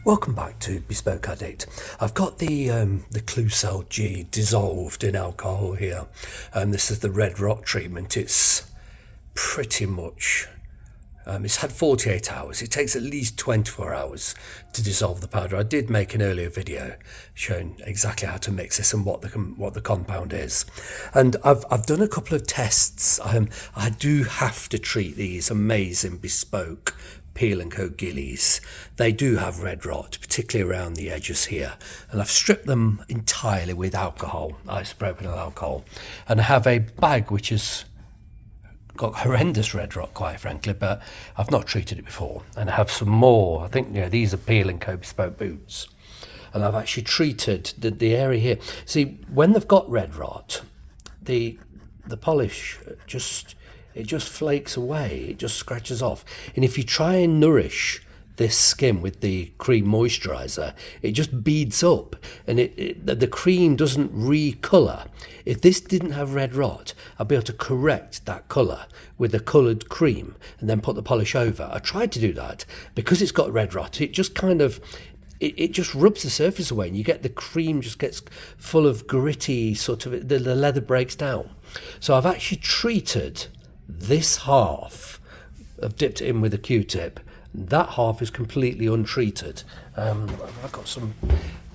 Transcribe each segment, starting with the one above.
Welcome back to Bespoke Addict. I've got the Klucel G dissolved in alcohol here, and this is the red rot treatment. It's pretty much, it's had 48 hours. It takes at least 24 hours to dissolve the powder. I did make an earlier video showing exactly how to mix this and what the compound is, and I've done a couple of tests. I do have to treat these amazing Bespoke Peel and Co gillies. They do have red rot, particularly around the edges here, and I've stripped them entirely with alcohol, isopropyl alcohol, and I have a bag which has got horrendous red rot, quite frankly, but I've not treated it before. And I have some more. I think these are Peel and Co Bespoke boots, and I've actually treated the area here. See, when they've got red rot, the polish just flakes away, it just scratches off. And if you try and nourish this skin with the cream moisturizer, it just beads up, and the cream doesn't recolour. If this didn't have red rot, I'd be able to correct that colour with a coloured cream and then put the polish over. I tried to do that. Because it's got red rot, it just kind of it just rubs the surface away, and you get the cream just gets full of gritty sort of, the leather breaks down. So I've actually treated this half. I've dipped it in with a Q-tip. That half is completely untreated. I've got some,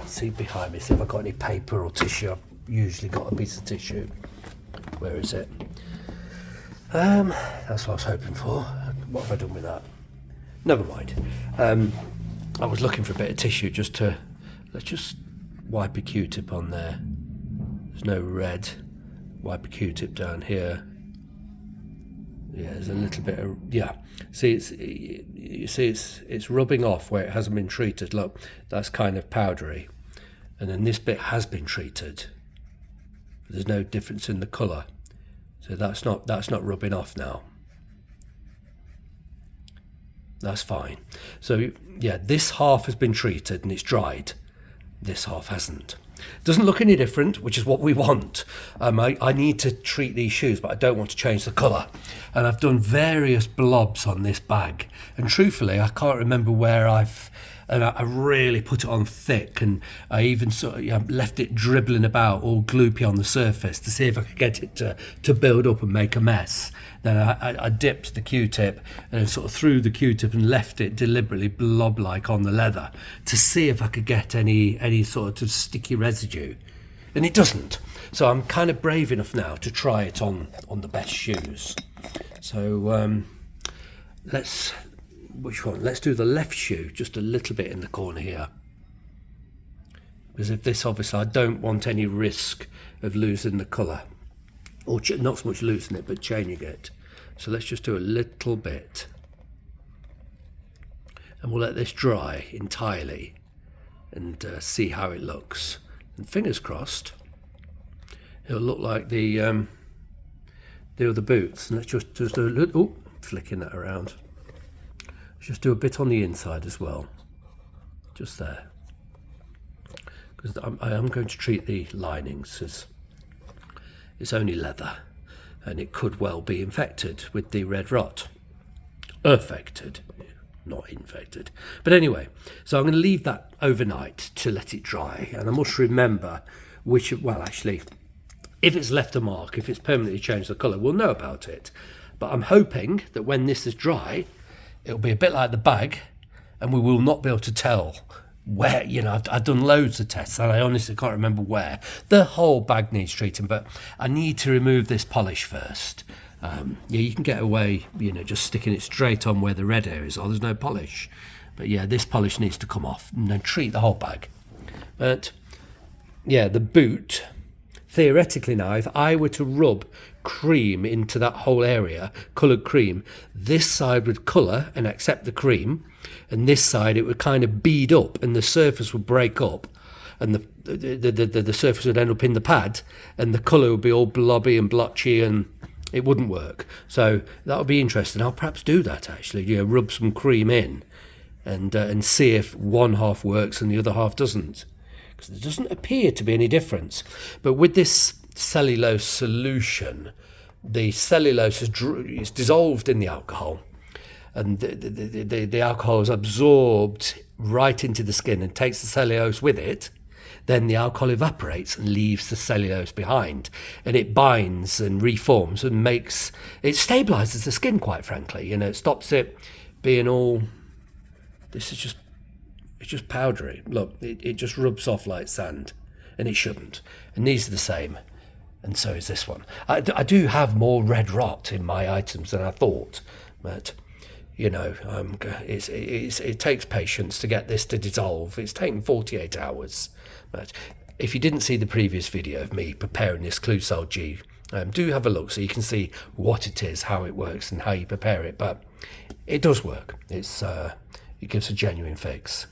see behind me, see if I've got any paper or tissue. I've usually got a piece of tissue. Where is it? That's what I was hoping for. What have I done with that? Never mind. I was looking for a bit of tissue let's just wipe a Q-tip on there. There's no red. Wipe a Q-tip down here. Yeah, there's a little bit of, yeah. See, it's rubbing off where it hasn't been treated. Look, that's kind of powdery, and then this bit has been treated. There's no difference in the colour, so that's not rubbing off now. That's fine. So yeah, this half has been treated and it's dried. This half hasn't. Doesn't look any different, which is what we want. I need to treat these shoes, but I don't want to change the colour. And I've done various blobs on this bag, and truthfully I can't remember where I really put it on thick, and I even sort of left it dribbling about all gloopy on the surface to see if I could get it to build up and make a mess. Then I dipped the Q-tip and sort of threw the Q-tip and left it deliberately blob-like on the leather to see if I could get any sort of sticky residue, and it doesn't. So I'm kind of brave enough now to try it on the best shoes. So which one? Let's do the left shoe, just a little bit in the corner here, because if this, obviously I don't want any risk of losing the colour, or not so much losing it but changing it. So let's just do a little bit, and we'll let this dry entirely and see how it looks, and fingers crossed it'll look like the other boots. And let's just do a little, flicking that around. Just do a bit on the inside as well, just there, because I am going to treat the linings as it's only leather, and it could well be infected with the red rot. Affected, not infected. But anyway, so I'm going to leave that overnight to let it dry, and I must remember which, well actually, if it's left a mark, if it's permanently changed the colour, we'll know about it. But I'm hoping that when this is dry, it'll be a bit like the bag, and we will not be able to tell where. I've done loads of tests, and I honestly can't remember where. The whole bag needs treating, but I need to remove this polish first. You can get away, just sticking it straight on where the red areas are. There's no polish. But yeah, this polish needs to come off, and then treat the whole bag. But yeah, the boot, theoretically now, if I were to rub cream into that whole area, coloured cream, this side would colour and accept the cream, and this side it would kind of bead up, and the surface would break up, and the surface would end up in the pad, and the colour would be all blobby and blotchy, and it wouldn't work. So that would be interesting. I'll perhaps do that actually. Rub some cream in and see if one half works and the other half doesn't, because there doesn't appear to be any difference. But with this cellulose solution, the cellulose is dissolved in the alcohol, and the alcohol is absorbed right into the skin and takes the cellulose with it, then the alcohol evaporates and leaves the cellulose behind, and it binds and reforms and it stabilizes the skin, quite frankly. It stops it being all, it's just powdery. Look, it just rubs off like sand, and it shouldn't. And these are the same, and so is this one. I do have more red rot in my items than I thought, but it takes patience to get this to dissolve. It's taken 48 hours. But if you didn't see the previous video of me preparing this Klucel G, do have a look so you can see what it is, how it works, and how you prepare it. But it does work. It gives a genuine fix.